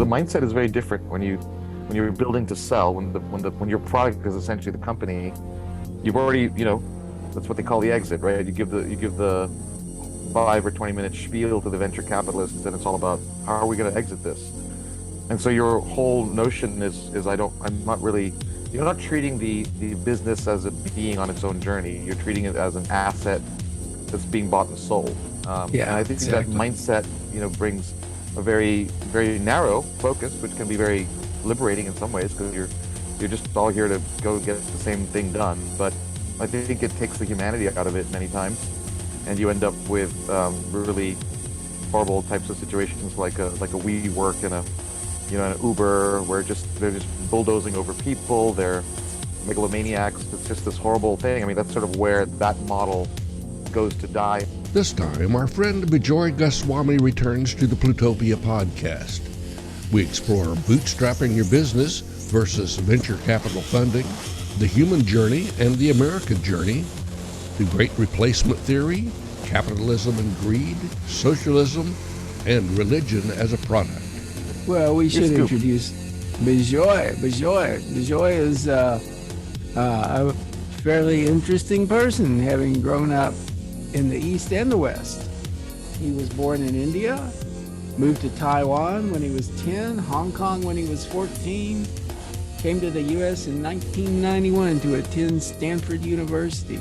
the mindset is very different when you're building to sell. When your product is essentially the company, you've already, that's what they call the exit, right? You give the 5 or 20 minute spiel to the venture capitalists, and it's all about how are we going to exit this. And so your whole notion is you're not treating the business as a being on its own journey. You're treating it as an asset that's being bought and sold. And I think that mindset, brings a very, very narrow focus, which can be very liberating in some ways, because you're just all here to go get the same thing done. But I think it takes the humanity out of it many times, and you end up with really horrible types of situations like a WeWork and an Uber, where they're just bulldozing over people. They're megalomaniacs. It's just this horrible thing. I mean, that's sort of where that model goes to die. This time, our friend Bijoy Goswami returns to the Plutopia podcast. We explore bootstrapping your business versus venture capital funding, the human journey and the American journey, the great replacement theory, capitalism and greed, socialism, and religion as a product. Well, we should introduce Bijoy. Bijoy is a fairly interesting person, having grown up in the East and the West. He was born in India, moved to Taiwan when he was 10, Hong Kong when he was 14, came to the U.S. in 1991 to attend Stanford University,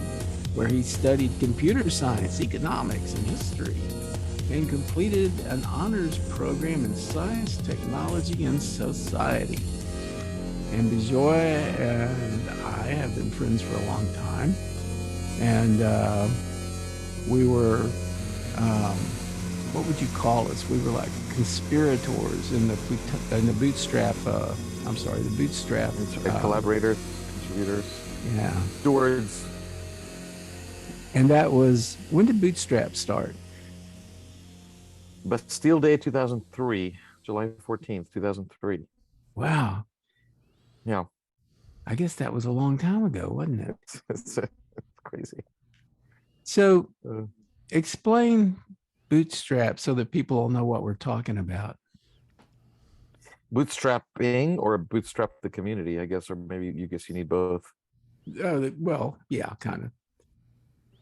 where he studied computer science, economics, and history, and completed an honors program in science, technology, and society. And Bijoy and I have been friends for a long time, and we were, what would you call us? We were like conspirators in the bootstrap. Collaborators, contributors, stewards. And that was, when did Bootstrap start? Bastille Day 2003, July 14th, 2003. Wow. Yeah. I guess that was a long time ago, wasn't it? It's crazy. So explain Bootstrap so that people will know what we're talking about. Bootstrapping or bootstrap the community, I guess, or maybe you need both. Well, yeah, kind of.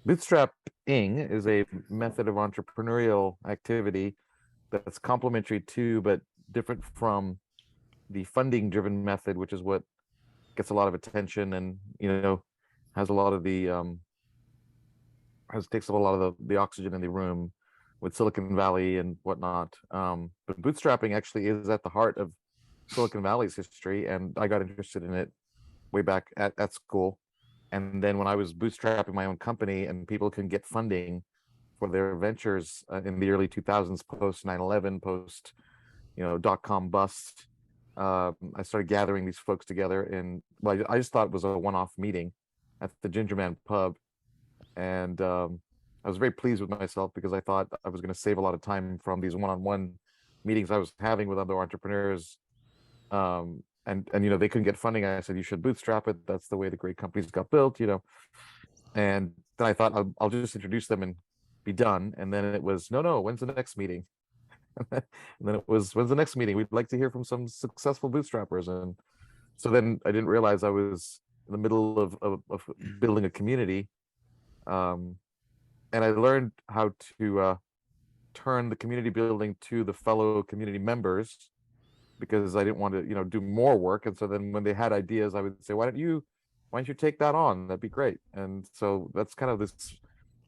Bootstrapping is a method of entrepreneurial activity that's complementary to, but different from, the funding-driven method, which is what gets a lot of attention and has a lot of the takes up a lot of the oxygen in the room with Silicon Valley and whatnot. But bootstrapping actually is at the heart of Silicon Valley's history, and I got interested in it way back at school. And then when I was bootstrapping my own company and people can get funding for their ventures in the early 2000s, post 9/11, post .com bust, I started gathering these folks together, and I just thought it was a one-off meeting at the Ginger Man pub, and I was very pleased with myself because I thought I was going to save a lot of time from these one-on-one meetings I was having with other entrepreneurs. And they couldn't get funding. I said, you should bootstrap it. That's the way the great companies got built, And then I thought I'll just introduce them and be done. And then it was, no, when's the next meeting? And then it was, when's the next meeting? We'd like to hear from some successful bootstrappers. And so then I didn't realize I was in the middle of building a community. And I learned how to turn the community building to the fellow community members, because I didn't want to, do more work. And so then when they had ideas, I would say, why don't you take that on? That'd be great. And so that's kind of this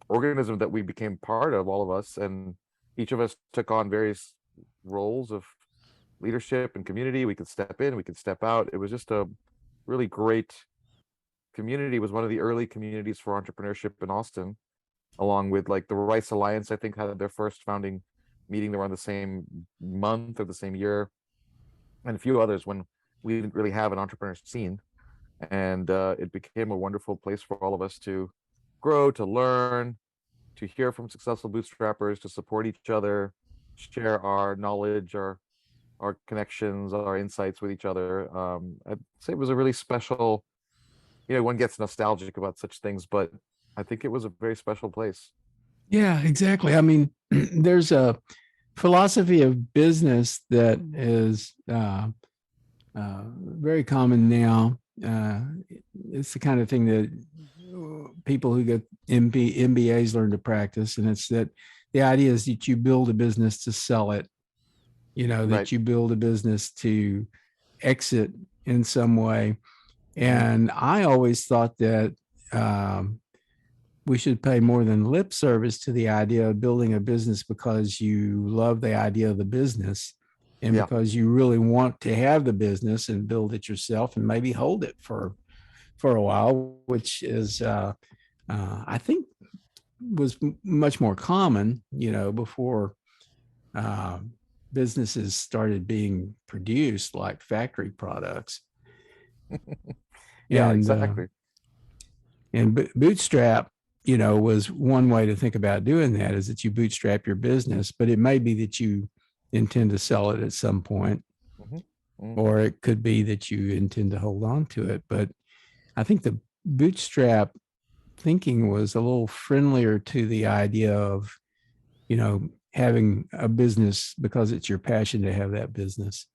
organism that we became part of, all of us. And each of us took on various roles of leadership and community. We could step in, we could step out. It was just a really great community. It was one of the early communities for entrepreneurship in Austin, along with like the Rice Alliance, I think, had their first founding meeting. They were on the same month or the same year, and a few others when we didn't really have an entrepreneur scene. And it became a wonderful place for all of us to grow, to learn, to hear from successful bootstrappers, to support each other, share our knowledge, our connections, our insights with each other. I'd say it was a really special, one gets nostalgic about such things, but I think it was a very special place. Yeah, exactly. I mean, there's a philosophy of business that is very common now. It's the kind of thing that people who get MBAs learn to practice, and it's that the idea is that you build a business to sell it. That Right. you build a business to exit in some way. And I always thought that we should pay more than lip service to the idea of building a business because you love the idea of the business and Yeah. because you really want to have the business and build it yourself and maybe hold it for a while, which is I think was much more common, before businesses started being produced like factory products. Yeah, And exactly. bootstrap, was one way to think about doing that, is that you bootstrap your business, but it may be that you intend to sell it at some point, or it could be that you intend to hold on to it. But I think the bootstrap thinking was a little friendlier to the idea of, having a business because it's your passion to have that business.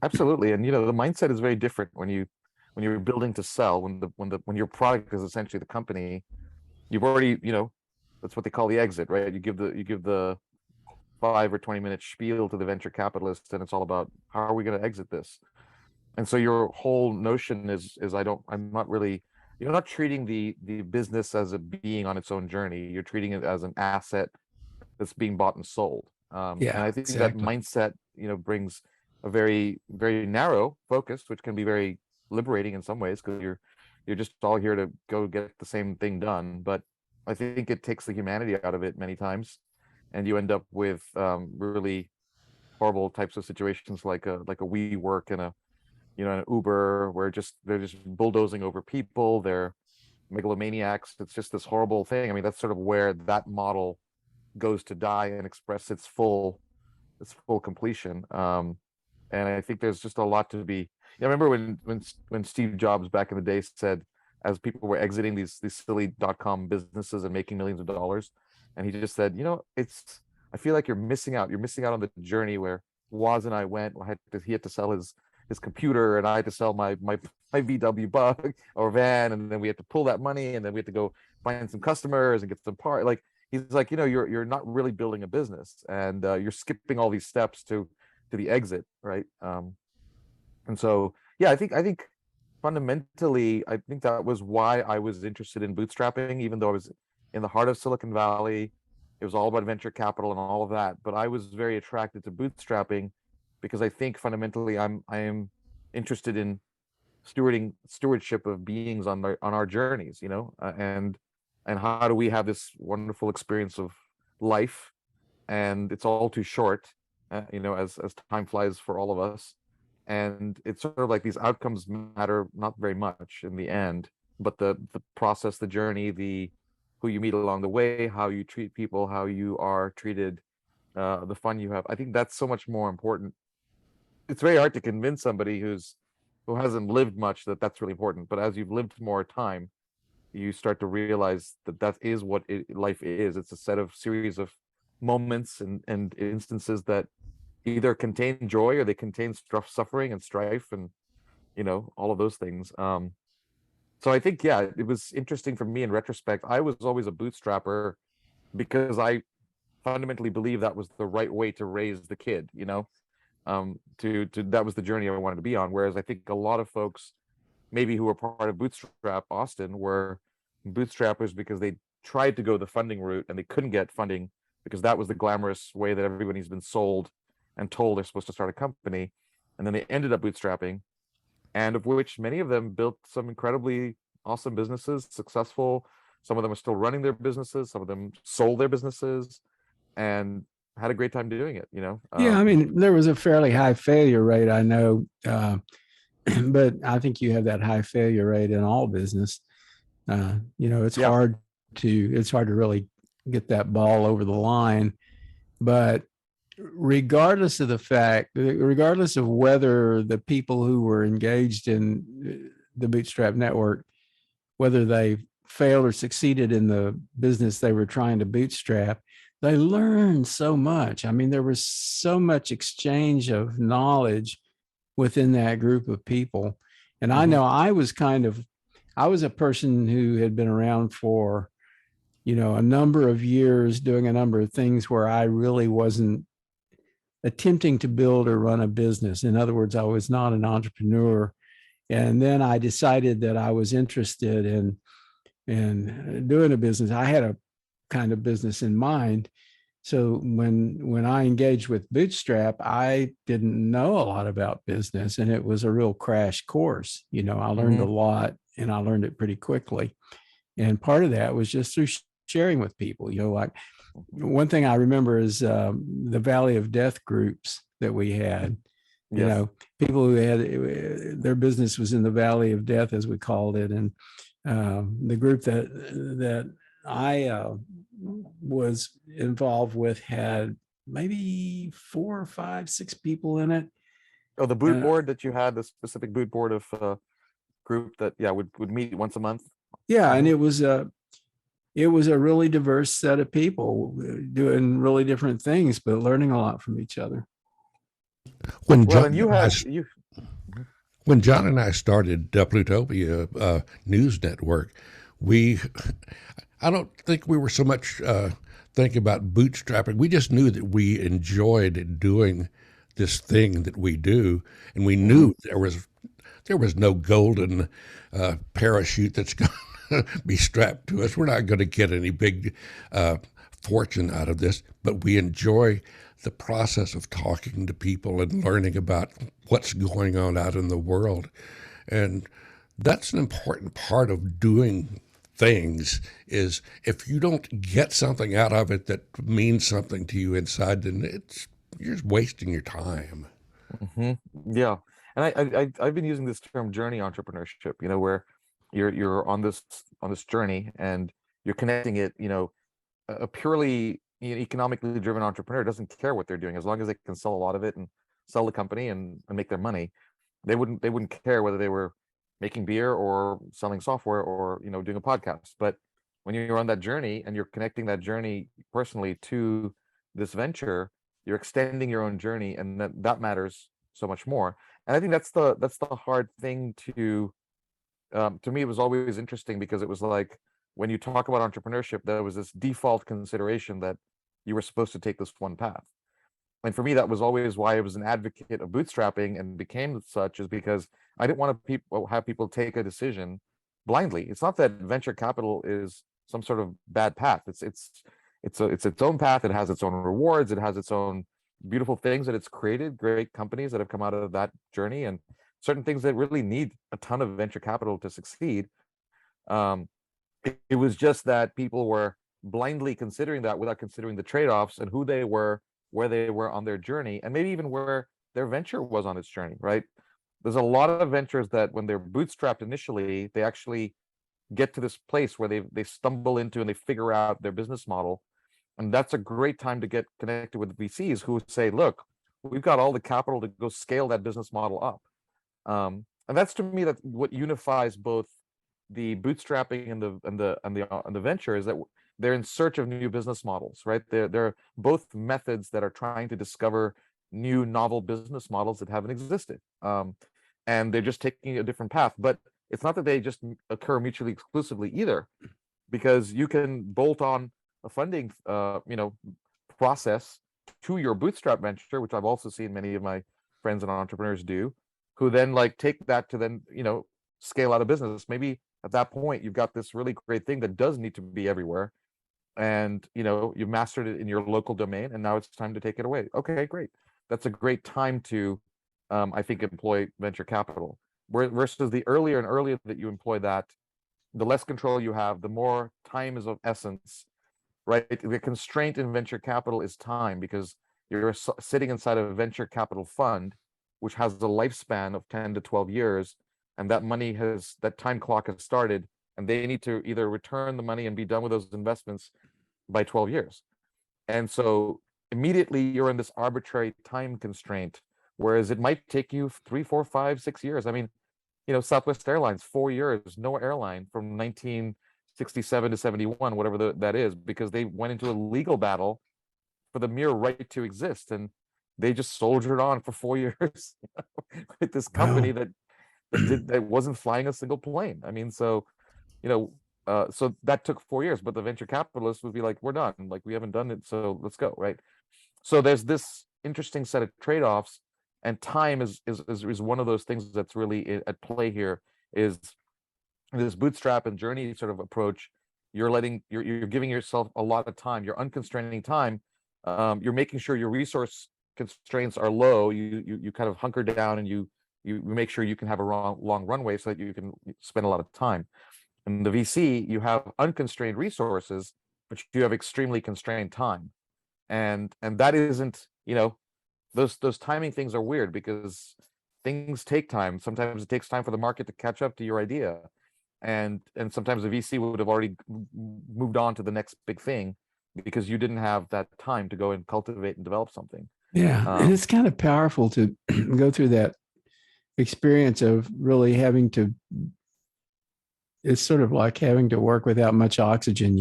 Absolutely. And the mindset is very different when you're building to sell, when your product is essentially the company. You've already, that's what they call the exit, right? You give the 5 or 20-minute spiel to the venture capitalist, and it's all about how are we going to exit this. And so your whole notion is you're not treating the business as a being on its own journey. You're treating it as an asset that's being bought and sold. And Yeah, I think that exactly. mindset, brings a very, very narrow focus, which can be very liberating in some ways, because you're just all here to go get the same thing done. But I think it takes the humanity out of it many times, and you end up with really horrible types of situations like a WeWork and an Uber, where they're just bulldozing over people. They're megalomaniacs. It's just this horrible thing. I mean, that's sort of where that model goes to die and express its full completion. And I think there's just a lot to be. I remember when Steve Jobs back in the day said, as people were exiting these silly .com businesses and making millions of dollars, and he just said, I feel like you're missing out. You're missing out on the journey where Woz and I went. He had to sell his computer, and I had to sell my VW bug or van, and then we had to pull that money, and then we had to go find some customers and get some part. Like, he's like, you're not really building a business, and you're skipping all these steps to the exit, right? And so, yeah, I think fundamentally, I think that was why I was interested in bootstrapping, even though I was in the heart of Silicon Valley. It was all about venture capital and all of that, but I was very attracted to bootstrapping because I think fundamentally I am interested in stewardship of beings on our journeys, and how do we have this wonderful experience of life, and it's all too short, as time flies for all of us. And it's sort of like these outcomes matter not very much in the end, but the process, the journey, the who you meet along the way, how you treat people, how you are treated, the fun you have. I think that's so much more important. It's very hard to convince somebody who hasn't lived much that that's really important, but as you've lived more time, you start to realize that is what life is. It's a series of moments and instances that either contain joy or they contain suffering and strife, and all of those things. So I think, yeah, it was interesting for me in retrospect. I was always a bootstrapper because I fundamentally believe that was the right way to raise the kid, to that was the journey I wanted to be on. Whereas I think a lot of folks maybe who were part of Bootstrap Austin were bootstrappers because they tried to go the funding route and they couldn't get funding because that was the glamorous way that everybody's been sold and told they're supposed to start a company. And then they ended up bootstrapping, and of which many of them built some incredibly awesome businesses, successful. Some of them are still running their businesses. Some of them sold their businesses and had a great time doing it, Yeah, I mean, there was a fairly high failure rate, I know, but I think you have that high failure rate in all business. It's Yeah. hard to really get that ball over the line. But regardless of whether the people who were engaged in the Bootstrap network, whether they failed or succeeded in the business they were trying to bootstrap, they learned so much. I mean, there was so much exchange of knowledge within that group of people. And I Hmm. know I was a person who had been around for, a number of years doing a number of things where I really wasn't attempting to build or run a business. In other words, I was not an entrepreneur. And then I decided that I was interested in doing a business. I had a kind of business in mind. So when I engaged with Bootstrap, I didn't know a lot about business, and it was a real crash course. I learned a Hmm. lot, and I learned it pretty quickly. And part of that was just through sharing with people. Like one thing I remember is the Valley of Death groups that we had. You Yes. know, people who had their business was in the Valley of Death, as we called it, and the group that I was involved with had maybe 4 or 5, 6 people in it. Oh, the boot Uh, board that you had, the specific boot board of group that, yeah, would meet once a month. yeah, and Hmm. it was a really diverse set of people doing really different things, but learning a lot from each other. When Well, John and and I, you. Mhm. when John and I started Plutopia News Network, we I don't think we were so much thinking about bootstrapping. We just knew that we enjoyed doing this thing that we do, and we Mhm. knew there was no golden parachute that's going to be strapped to us. We're not going to get any big fortune out of this, but we enjoy the process of talking to people and learning about what's going on out in the world. And that's an important part of doing things is if you don't get something out of it that means something to you inside, then you're just wasting your time. Hmm. Yeah, and I've been using this term journey entrepreneurship. Where you're on this journey and you're connecting it. A purely economically driven entrepreneur doesn't care what they're doing as long as they can sell a lot of it and sell the company and make their money. They wouldn't care whether they were making beer or selling software or doing a podcast. But when you're on that journey and you're connecting that journey personally to this venture, you're extending your own journey, and that matters so much more. And I think that's the hard thing to me. It was always interesting because it was like when you talk about entrepreneurship, there was this default consideration that you were supposed to take this one path. And for me, that was always why I was an advocate of bootstrapping and became such, is because I didn't want to have people take a decision blindly. It's not that venture capital is some sort of bad path. It's its own path. It has its own rewards. It has its own beautiful things that it's created, great companies that have come out of that journey, and certain things that really need a ton of venture capital to succeed. Um, it was just that people were blindly considering that without considering the trade-offs and who they were, where they were on their journey, and maybe even where their venture was on its journey, right? There's a lot of ventures that when they're bootstrapped initially, they actually get to this place where they stumble into and they figure out their business model. And that's a great time to get connected with VCs who say, look, we've got all the capital to go scale that business model up. And that's, to me, that what unifies both the bootstrapping and the venture is that they're in search of new business models, right? They're both methods that are trying to discover new novel business models that haven't existed. And they're just taking a different path. But it's not that they just occur mutually exclusively either, because you can bolt on a funding process to your bootstrap venture, which I've also seen many of my friends and entrepreneurs do, who then like take that to then scale out a business. Maybe at that point you've got this really great thing that does need to be everywhere, and you've mastered it in your local domain, and now it's time to take it away. Okay, great. That's a great time to I think employ venture capital, versus the earlier and earlier that you employ that, the less control you have, the more time is of essence, right? The constraint in venture capital is time, because you're sitting inside of a venture capital fund, which has a lifespan of 10 to 12 years. And that time clock has started, and they need to either return the money and be done with those investments by 12 years. And so immediately you're in this arbitrary time constraint, whereas it might take you 3, 4, 5, 6 years. I mean, Southwest Airlines, 4 years, no airline from 1967 to 71, whatever that is, because they went into a legal battle for the mere right to exist, and they just soldiered on for 4 years with this company Wow. that wasn't flying a single plane. I mean, so so that took 4 years, but the venture capitalists would be like, we're done, like we haven't done it, so let's go, right? So there's this interesting set of trade-offs, and time is one of those things that's really at play here. Is this bootstrap and journey sort of approach, you're giving yourself a lot of time, you're unconstraining time, you're making sure your resource constraints are low, you kind of hunker down, and you make sure you can have a long runway so that you can spend a lot of time. In the VC, you have unconstrained resources, but you have extremely constrained time, and that isn't, those timing things are weird because things take time. Sometimes it takes time for the market to catch up to your idea, and sometimes the VC would have already moved on to the next big thing because you didn't have that time to go and cultivate and develop something. Yeah, and it's kind of powerful to go through that experience of really having to. It's sort of like having to work without much oxygen,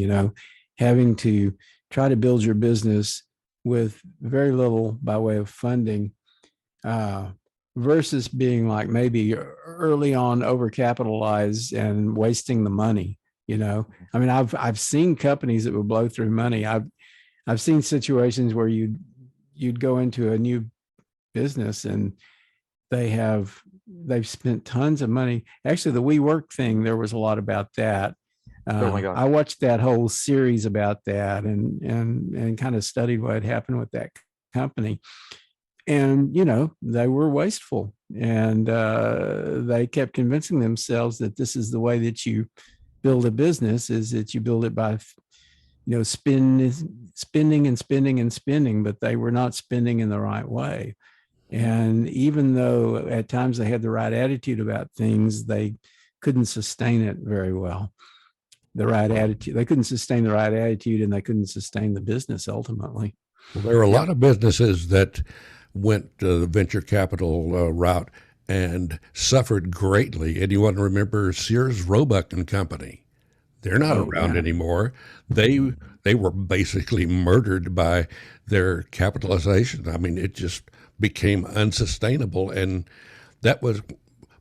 having to try to build your business with very little by way of funding, versus being like maybe early on overcapitalized and wasting the money. I mean, I've seen companies that would blow through money. I've seen situations where you'd go into a new business and they've spent tons of money. Actually, the WeWork thing, there was a lot about that. Oh my gosh. I watched that whole series about that and kind of studied what had happened with that company. And, they were wasteful, and they kept convincing themselves that this is the way that you build a business, is that you build it by, spending and spending and spending, but they were not spending in the right way. And even though at times they had the right attitude about things, they couldn't sustain it very well. The right attitude, they couldn't sustain the right attitude, and they couldn't sustain the business ultimately. Well, there are a lot of businesses that went the venture capital route and suffered greatly. And you want to remember Sears, Roebuck and Company. They're not around anymore. They were basically murdered by their capitalization. I mean, it just became unsustainable. And that was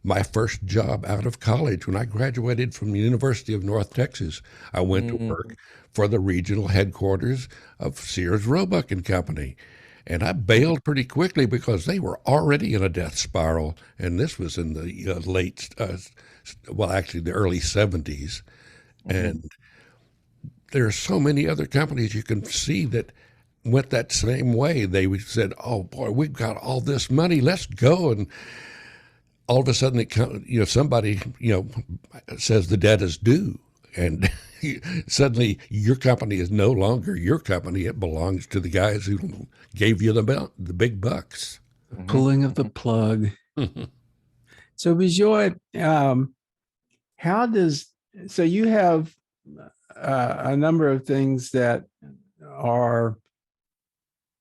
my first job out of college. When I graduated from the University of North Texas, I went to work for the regional headquarters of Sears, Roebuck and Company. And I bailed pretty quickly because they were already in a death spiral. And this was in the the early 70s. And there are so many other companies you can see that went that same way. They said, "Oh boy, we've got all this money, let's go." And all of a sudden, somebody says the debt is due, and suddenly your company is no longer your company. It belongs to the guys who gave you the big bucks. Pulling of the plug. So, Bijoy, so you have a number of things that are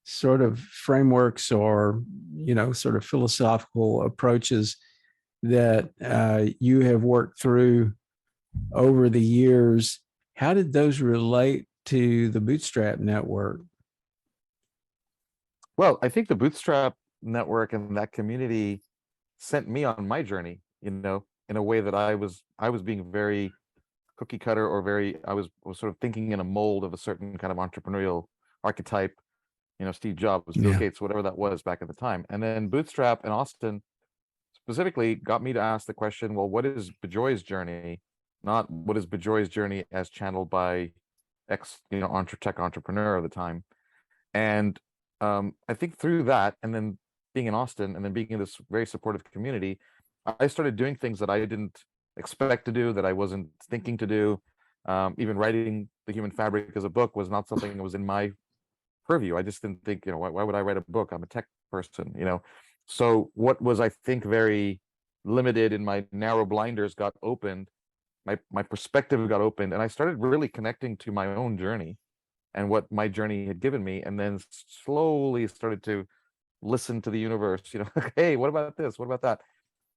sort of frameworks or, sort of philosophical approaches that you have worked through over the years. How did those relate to the Bootstrap network? Well, I think the Bootstrap network and that community sent me on my journey, in a way that I was being very cookie cutter, or I was sort of thinking in a mold of a certain kind of entrepreneurial archetype, Steve Jobs, Bill Gates, whatever that was back at the time. And then Bootstrap and Austin specifically got me to ask the question, well, what is Bijoy's journey? Not what is Bijoy's journey as channeled by ex, tech entrepreneur at the time. And I think through that, and then being in Austin, and then being in this very supportive community, I started doing things that I didn't expect to do, that I wasn't thinking to do. Even writing The Human Fabric as a book was not something that was in my purview. I just didn't think, why would I write a book? I'm a tech person, So what was, I think, very limited in my narrow blinders got opened. My perspective got opened, and I started really connecting to my own journey and what my journey had given me, and then slowly started to listen to the universe, hey, what about this? What about that?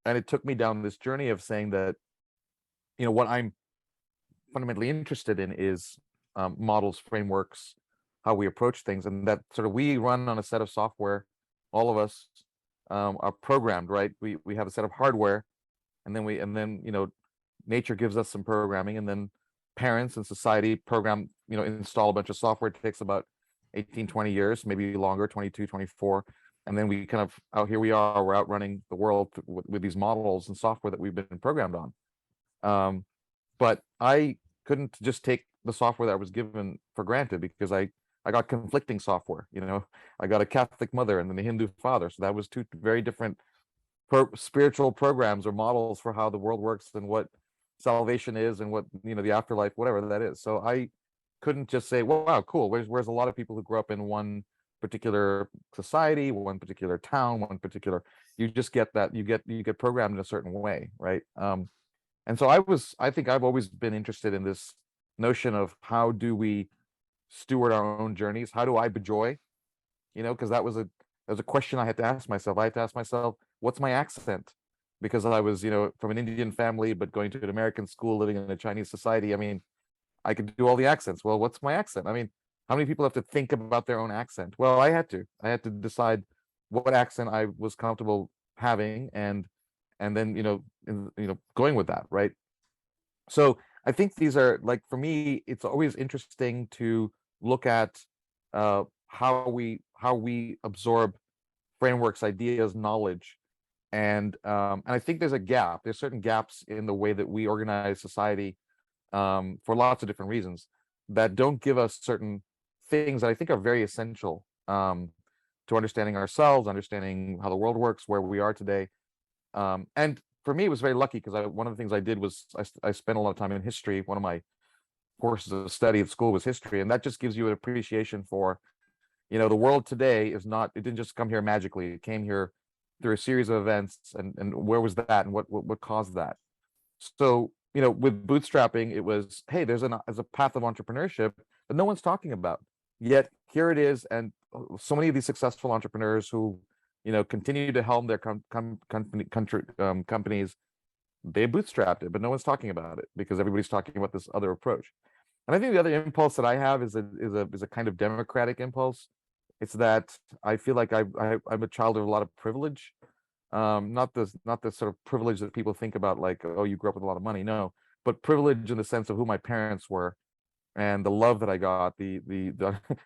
And it took me down this journey of saying that, what I'm fundamentally interested in is models, frameworks, how we approach things, and that sort of we run on a set of software. All of us are programmed, right? We have a set of hardware, and then nature gives us some programming, and then parents and society program, install a bunch of software. It takes about 18, 20 years, maybe longer, 22, 24. And then we kind of out here we are, we're out running the world with these models and software that we've been programmed on. But I couldn't just take the software that I was given for granted, because I got conflicting software. I got a Catholic mother and then a Hindu father, so that was two very different spiritual programs or models for how the world works and what salvation is and what the afterlife, whatever that is. So I couldn't just say, well, wow, cool. Whereas a lot of people who grew up in one particular society, one particular town, one particular, you just get that you get programmed in a certain way, right? And so I think I've always been interested in this notion of how do we steward our own journeys? How do I Bijoy? Because that was a question I had to ask myself. I had to ask myself, what's my accent? Because I was, from an Indian family, but going to an American school, living in a Chinese society. I mean, I could do all the accents. Well, what's my accent? I mean, how many people have to think about their own accent? Well, I had to decide what accent I was comfortable having, and then going with that, right? So I think these are, like, for me, it's always interesting to look at how we absorb frameworks, ideas, knowledge, and I think there's a gap. There's certain gaps in the way that we organize society, for lots of different reasons, that don't give us certain things that I think are very essential to understanding ourselves, understanding how the world works, where we are today. And for me, it was very lucky, because one of the things I did was I spent a lot of time in history. One of my courses of study at school was history, and that just gives you an appreciation for, the world today is not, it didn't just come here magically. It came here through a series of events, and where was that, and what caused that. So, with bootstrapping, it was, hey, there's a path of entrepreneurship that no one's talking about, yet here it is. And so many of these successful entrepreneurs who continue to helm their companies, they bootstrapped it, but no one's talking about it because everybody's talking about this other approach. And I think the other impulse that I have is a kind of democratic impulse. It's that I feel like I'm a child of a lot of privilege. Not this sort of privilege that people think about, like, oh, you grew up with a lot of money. No, but privilege in the sense of who my parents were, and the love that I got, the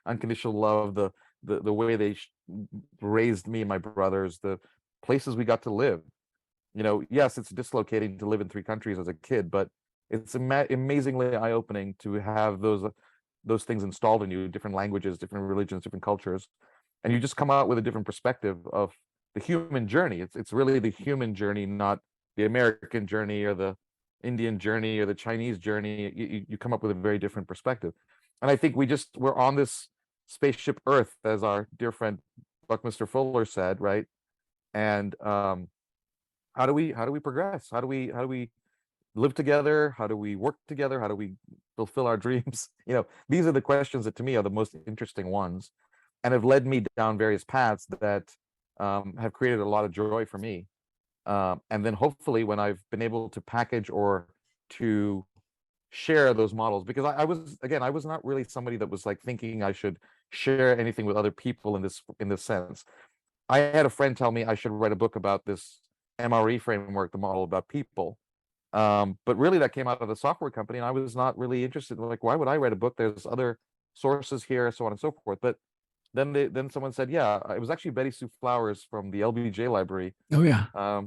unconditional love, the way they raised me and my brothers, the places we got to live. Yes, it's dislocating to live in 3 countries as a kid, but it's amazingly eye-opening to have those things installed in you, different languages, different religions, different cultures, and you just come out with a different perspective of the human journey. It's really the human journey, not the American journey or the Indian journey or the Chinese journey. You come up with a very different perspective. And I think we're on this spaceship Earth, as our dear friend Buckminster Fuller said, right? And how do we progress? How do we live together? How do we work together? How do we fulfill our dreams? These are the questions that to me are the most interesting ones, and have led me down various paths that have created a lot of joy for me. And then hopefully, when I've been able to package or to share those models, because I was not really somebody that was like thinking I should share anything with other people in this sense. I had a friend tell me I should write a book about this MRE framework, the model about people. But really that came out of the software company, and I was not really interested. Like, why would I write a book? There's other sources here, so on and so forth. But then someone said, yeah, it was actually Betty Sue Flowers from the LBJ library. Oh yeah.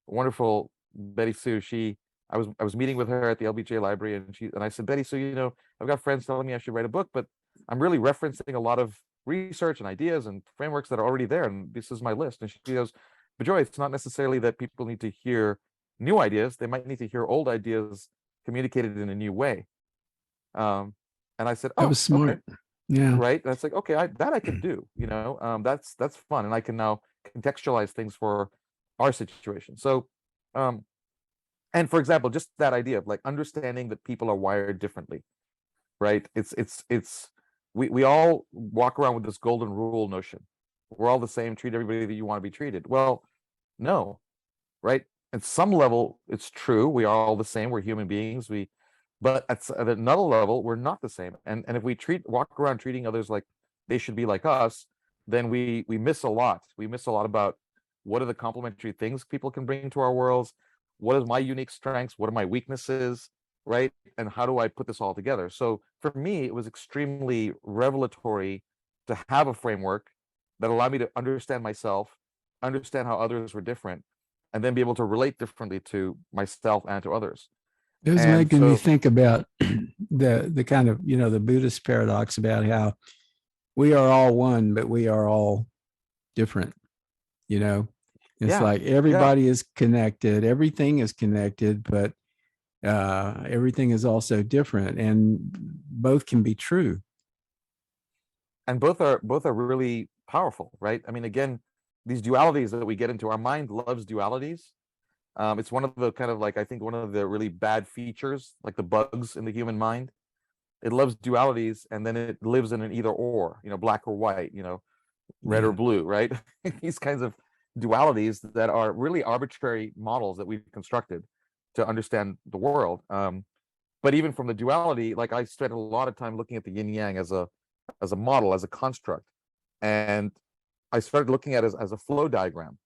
Wonderful Betty Sue. I was meeting with her at the LBJ library, and I said, Betty Sue, I've got friends telling me I should write a book, but I'm really referencing a lot of research and ideas and frameworks that are already there, and this is my list. And she goes, Bijoy, it's not necessarily that people need to hear new ideas. They might need to hear old ideas communicated in a new way. And I said, oh, that was smart. Okay. Yeah. Right. That's like, okay, that I can do, that's fun. And I can now contextualize things for our situation. So, and for example, just that idea of like understanding that people are wired differently, right? We all walk around with this golden rule notion. We're all the same, treat everybody that you want to be treated. Well, no, right? At some level, it's true. We are all the same. We're human beings. But at another level, we're not the same. And if we walk around treating others like they should be like us, then we miss a lot. We miss a lot about what are the complementary things people can bring to our worlds, what is my unique strengths, what are my weaknesses, right? And how do I put this all together? So for me, it was extremely revelatory to have a framework that allowed me to understand myself, understand how others were different, and then be able to relate differently to myself and to others. It was And making me so, think about the kind of, the Buddhist paradox about how we are all one, but we are all different. It's yeah, like yeah. everybody is connected, everything is connected, but everything is also different, and both can be true. And both are really powerful, right? I mean, again, these dualities that we get into, our mind loves dualities. It's one of the kind of like, I think one of the really bad features, like the bugs in the human mind. It loves dualities, and then it lives in an either or, black or white, red or Yeah. blue, right? These kinds of dualities that are really arbitrary models that we've constructed to understand the world. But even from the duality, like I spent a lot of time looking at the yin yang as a model, as a construct, and I started looking at it as a flow diagram.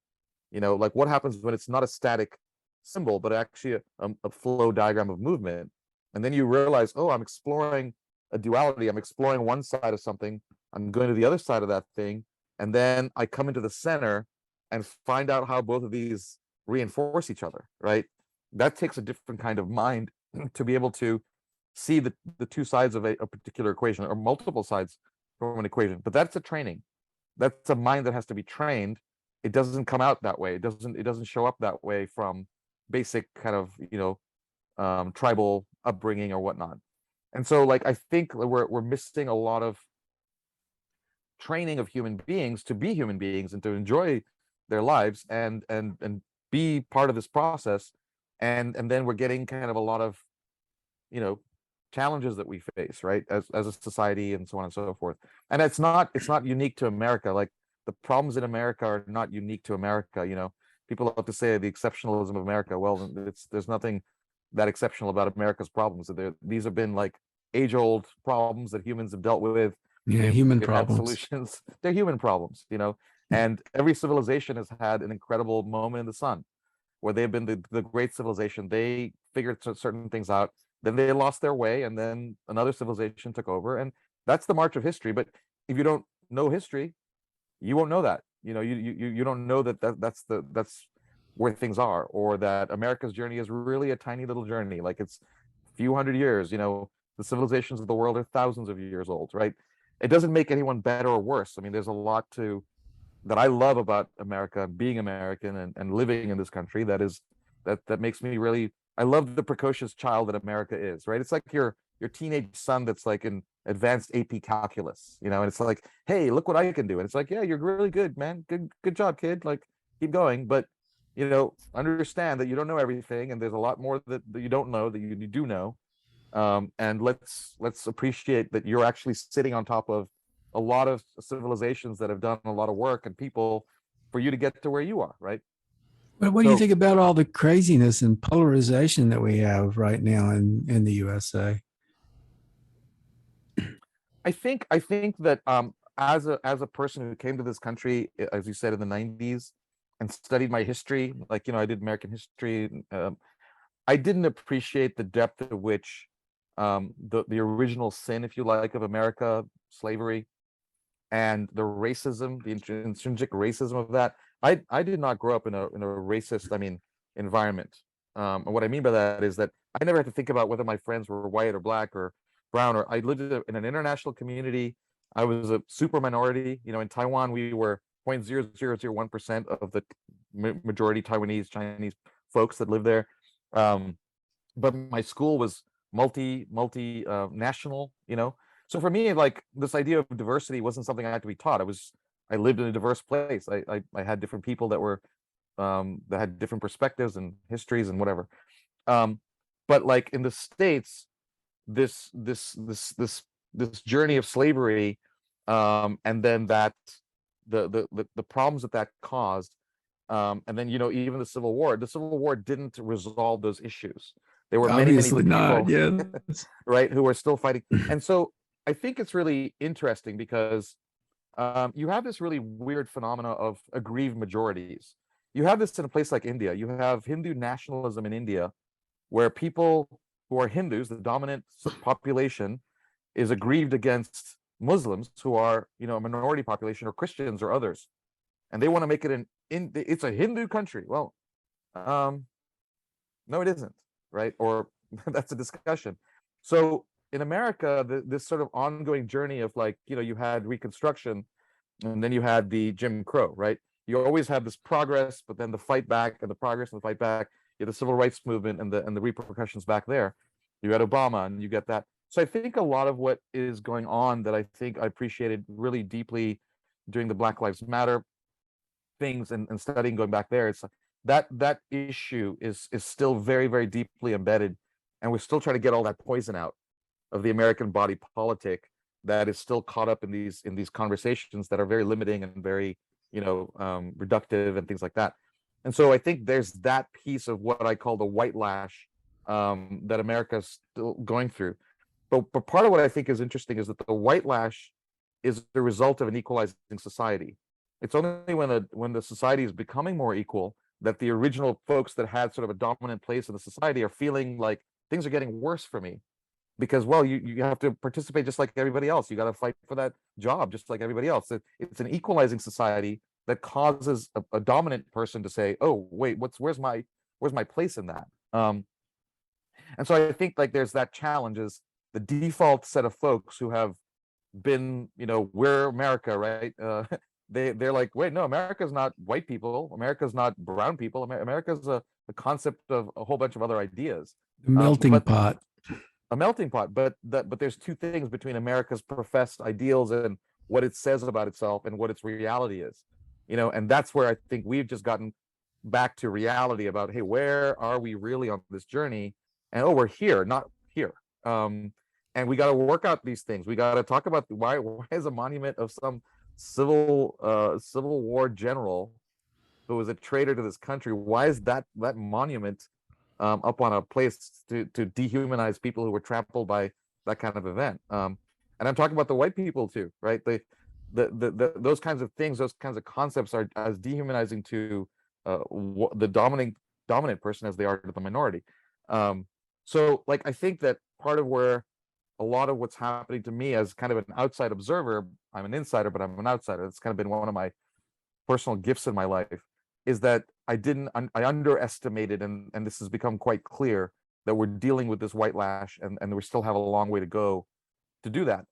Like what happens when it's not a static symbol, but actually a flow diagram of movement. And then you realize, oh, I'm exploring a duality. I'm exploring one side of something. I'm going to the other side of that thing. And then I come into the center and find out how both of these reinforce each other, right? That takes a different kind of mind to be able to see the two sides of a particular equation, or multiple sides from an equation. But that's a training. That's a mind that has to be trained. It doesn't come out that way. It doesn't show up that way from basic kind of, tribal upbringing or whatnot. And so like I think we're missing a lot of training of human beings to be human beings and to enjoy their lives and be part of this process. And then we're getting kind of a lot of, challenges that we face, right, as a society, and so on and so forth. And it's not unique to America. Like the problems in America are not unique to America. People love to say the exceptionalism of America. Well, there's nothing that exceptional about America's problems. These have been like age-old problems that humans have dealt with. Yeah, They've, human they've had problems. solutions. They're human problems, and every civilization has had an incredible moment in the sun where they've been the great civilization. They figured certain things out, then they lost their way, and then another civilization took over, and that's the march of history. But if you don't know history, you won't know that. You don't know that's where things are, or that America's journey is really a tiny little journey. Like it's a few hundred years. The civilizations of the world are thousands of years old, right? It doesn't make anyone better or worse. I mean, there's a lot that I love about America, being American and living in this country. That makes me really. I love the precocious child that America is, right? It's like your teenage son that's like in advanced AP calculus, and it's like, hey, look what I can do. And it's like, yeah, you're really good, man. Good job, kid. Like, keep going. But understand that you don't know everything, and there's a lot more that you don't know that you do know. And let's appreciate that you're actually sitting on top of a lot of civilizations that have done a lot of work and people for you to get to where you are, right? But what do you So think about all the craziness and polarization that we have right now in the USA? I think that as a person who came to this country, as you said, in the 90s, and studied my history, like I did American history, I didn't appreciate the depth at which the original sin, if you like, of America, slavery, and the racism, the intrinsic racism of that. I did not grow up in a racist, environment. And what I mean by that is that I never had to think about whether my friends were white or black or brown, or I lived in an international community. I was a super minority. In Taiwan, we were 0.0001% of the majority Taiwanese, Chinese folks that live there. But my school was multi national. So for me, like, this idea of diversity wasn't something I had to be taught. I lived in a diverse place. I had different people that had different perspectives and histories and whatever. But like in the States, this journey of slavery, and then the problems that caused, and then even the Civil War. The Civil War didn't resolve those issues. There were many Obviously not. people, Yeah. right, who are still fighting. And so I think it's really interesting because you have this really weird phenomena of aggrieved majorities. You have this in a place like India. You have Hindu nationalism in India, where people who are Hindus, the dominant population, is aggrieved against Muslims who are, a minority population, or Christians or others, and they want to make it it's a Hindu country. Well, no, it isn't, right? Or that's a discussion. So in America, this sort of ongoing journey of, like, you had Reconstruction, and then you had the Jim Crow, right? You always have this progress, but then the fight back, and the progress and the fight back. You had the civil rights movement and the repercussions back there. You had Obama, and you get that. So I think a lot of what is going on, that I think I appreciated really deeply during the Black Lives Matter things, and studying, going back there, it's that issue is still very, very deeply embedded, and we're still trying to get all that poison out of the American body politic that is still caught up in these conversations that are very limiting and very, reductive and things like that. And so I think there's that piece of what I call the white lash, that America's still going through. But part of what I think is interesting is that the white lash is the result of an equalizing society. It's only when the society is becoming more equal that the original folks that had sort of a dominant place in the society are feeling like things are getting worse for me, because, well, you have to participate just like everybody else. You got to fight for that job just like everybody else. It's an equalizing society that causes a dominant person to say, oh wait, where's my place in that? And so I think, like, there's that challenge, is the default set of folks who have been, we're America, right? They're like, wait, no, America's not white people, America's not brown people, America's a concept of a whole bunch of other ideas. The melting pot. A melting pot. But there's two things between America's professed ideals and what it says about itself and what its reality is. And that's where I think we've just gotten back to reality about, hey, where are we really on this journey? And we're here, not here. And we got to work out these things. We got to talk about why is a monument of some Civil War general who was a traitor to this country, why is that monument up on a place to dehumanize people who were trampled by that kind of event? And I'm talking about the white people too, right? Those kinds of things, those kinds of concepts are as dehumanizing to the dominant person as they are to the minority. So, like, I think that part of where a lot of what's happening to me as kind of an outside observer, I'm an insider, but I'm an outsider. It's kind of been one of my personal gifts in my life, is that I underestimated, and this has become quite clear, that we're dealing with this white lash, and we still have a long way to go to do that.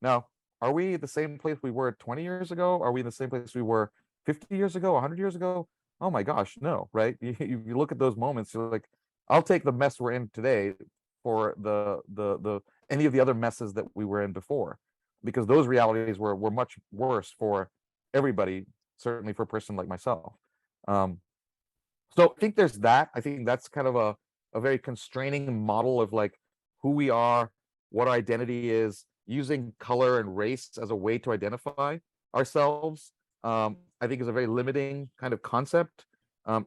Now, are we at the same place we were 20 years ago? Are we in the same place we were 50 years ago, 100 years ago? Oh my gosh, no, right? You look at those moments, you're like, I'll take the mess we're in today for the any of the other messes that we were in before, because those realities were much worse for everybody, certainly for a person like myself. So I think there's that. I think that's kind of a very constraining model of, like, who we are, what our identity is, using color and race as a way to identify ourselves. I think is a very limiting kind of concept.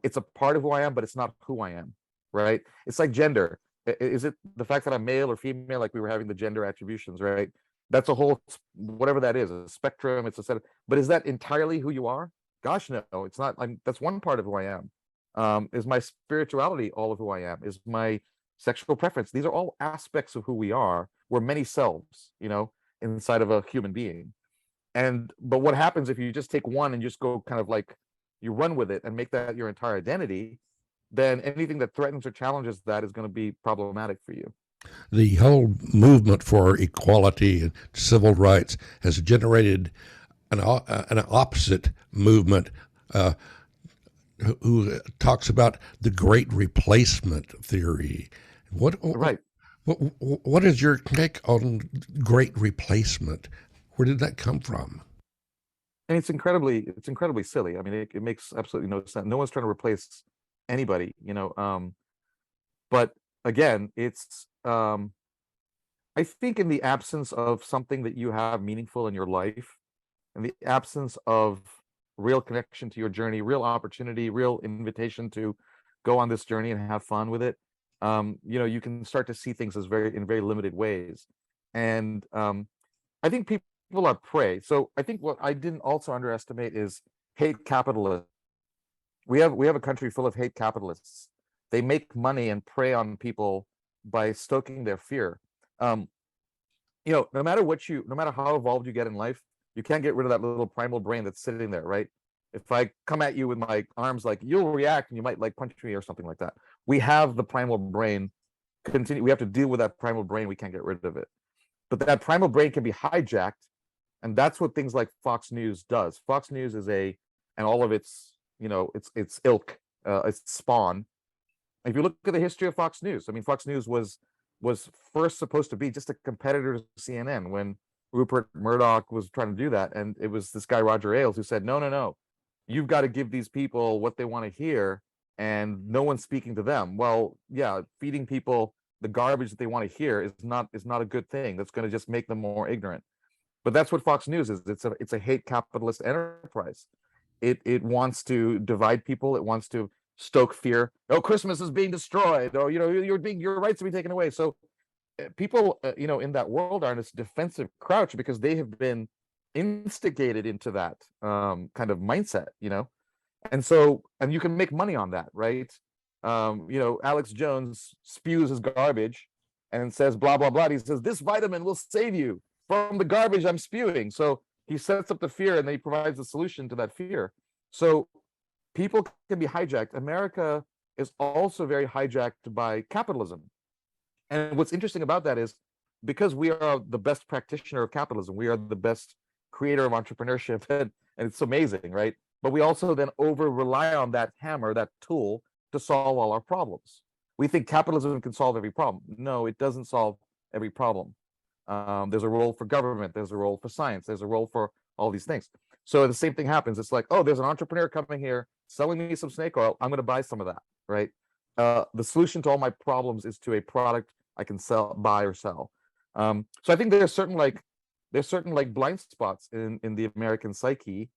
It's a part of who I am, but it's not who I am, right? It's like gender. Is it the fact that I'm male or female, like we were having the gender attributions, right? That's a whole, whatever that is, a spectrum, it's a set of, but is that entirely who you are? Gosh, no, it's not. That's one part of who I am. Is my spirituality all of who I am? Is my sexual preference? These are all aspects of who we are. We're many selves, inside of a human being. But what happens if you just take one and just go kind of like, you run with it and make that your entire identity, then anything that threatens or challenges that is going to be problematic for you. The whole movement for equality and civil rights has generated an opposite movement who talks about the great replacement theory. Right. What is your take on great replacement? Where did that come from? And it's incredibly silly. I mean, it makes absolutely no sense. No one's trying to replace anybody, but again, it's I think in the absence of something that you have meaningful in your life, in the absence of real connection to your journey, real opportunity, real invitation to go on this journey and have fun with it, you can start to see things as in very limited ways. And I think are prey. So I think what I didn't also underestimate is hate capitalism. We have a country full of hate capitalists. They make money and prey on people by stoking their fear. Um, no matter no matter how evolved you get in life, you can't get rid of that little primal brain that's sitting there, right? If I come at you with my arms, like, you'll react and you might like punch me or something like that. We have the primal brain. We have to deal with that primal brain. We can't get rid of it. But that primal brain can be hijacked, and that's what things like Fox News does. Fox News is and all of its, its ilk, its spawn. If you look at the history of Fox News, I mean, Fox News was first supposed to be just a competitor to CNN when Rupert Murdoch was trying to do that, and it was this guy Roger Ailes who said, no, no, no, you've got to give these people what they want to hear, and no one's speaking to them. Well, yeah, feeding people the garbage that they want to hear is not a good thing. That's going to just make them more ignorant. But that's what Fox News is. It's a hate capitalist enterprise. It wants to divide people. It wants to stoke fear. Oh, Christmas is being destroyed. Oh, your rights are being taken away. So people, in that world are in this defensive crouch because they have been instigated into that kind of mindset, and you can make money on that, right? Alex Jones spews his garbage and says blah blah blah. He says this vitamin will save you from the garbage I'm spewing. So he sets up the fear and then he provides the solution to that fear. So people can be hijacked. America is also very hijacked by capitalism. And what's interesting about that is because we are the best practitioner of capitalism, we are the best creator of entrepreneurship, and it's amazing, right? But we also then over rely on that hammer, that tool, to solve all our problems. We think capitalism can solve every problem. No, it doesn't solve every problem. There's a role for government, there's a role for science, there's a role for all these things. So the same thing happens. It's like, oh, there's an entrepreneur coming here selling me some snake oil. I'm going to buy some of that, right? The solution to all my problems is to a product I can buy or sell. So I think there's certain blind spots in the American psyche,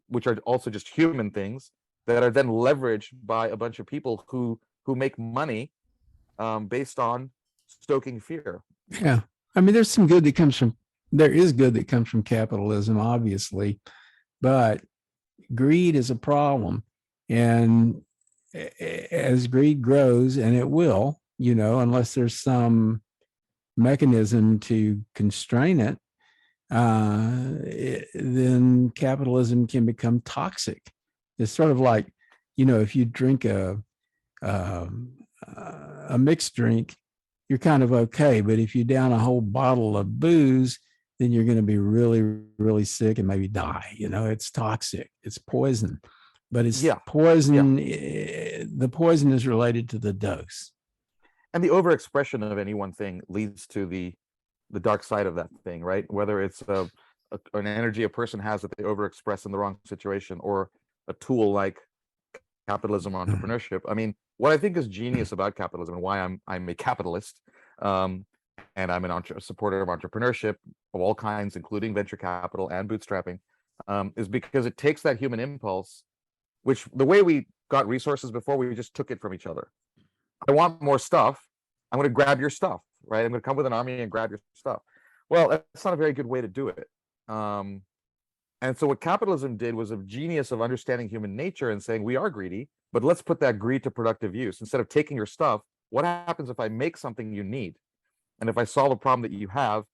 which are also just human things that are then leveraged by a bunch of people who make money based on stoking fear. Yeah, I mean, there is good that comes from capitalism, obviously, but greed is a problem, and as greed grows, and it will, unless there's some mechanism to constrain it, then capitalism can become toxic. It's sort of like, if you drink a mixed drink, you're kind of okay. But if you down a whole bottle of booze, then you're going to be really, really sick and maybe die. It's toxic. It's poison. But it's poison. Yeah. The poison is related to the dose. And the overexpression of any one thing leads to the dark side of that thing, right? Whether it's an energy a person has that they overexpress in the wrong situation, or a tool like capitalism or entrepreneurship. I mean, what I think is genius about capitalism, and why I'm a capitalist, and I'm a supporter of entrepreneurship of all kinds, including venture capital and bootstrapping, is because it takes that human impulse, which the way we got resources before, we just took it from each other. I want more stuff. I'm going to grab your stuff, right? I'm going to come with an army and grab your stuff. Well, that's not a very good way to do it. And so what capitalism did was a genius of understanding human nature and saying, we are greedy, but let's put that greed to productive use. Instead of taking your stuff, what happens if I make something you need? And if I solve a problem that you have,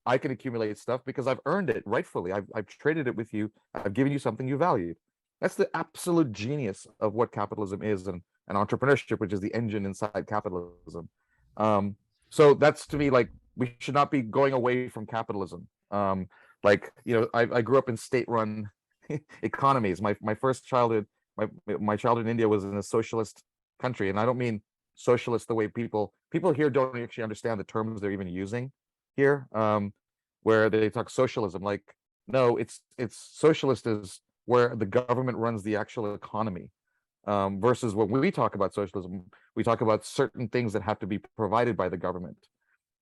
I can accumulate stuff because I've earned it rightfully. I've traded it with you. I've given you something you valued. That's the absolute genius of what capitalism is, and entrepreneurship, which is the engine inside capitalism. So that's, to me, like, we should not be going away from capitalism. I grew up in state-run economies. My first childhood, my childhood in India was in a socialist country, and I don't mean socialist the way people here don't actually understand the terms they're even using here, where they talk socialism. Like, no, it's socialist is where the government runs the actual economy, versus when we talk about socialism, we talk about certain things that have to be provided by the government.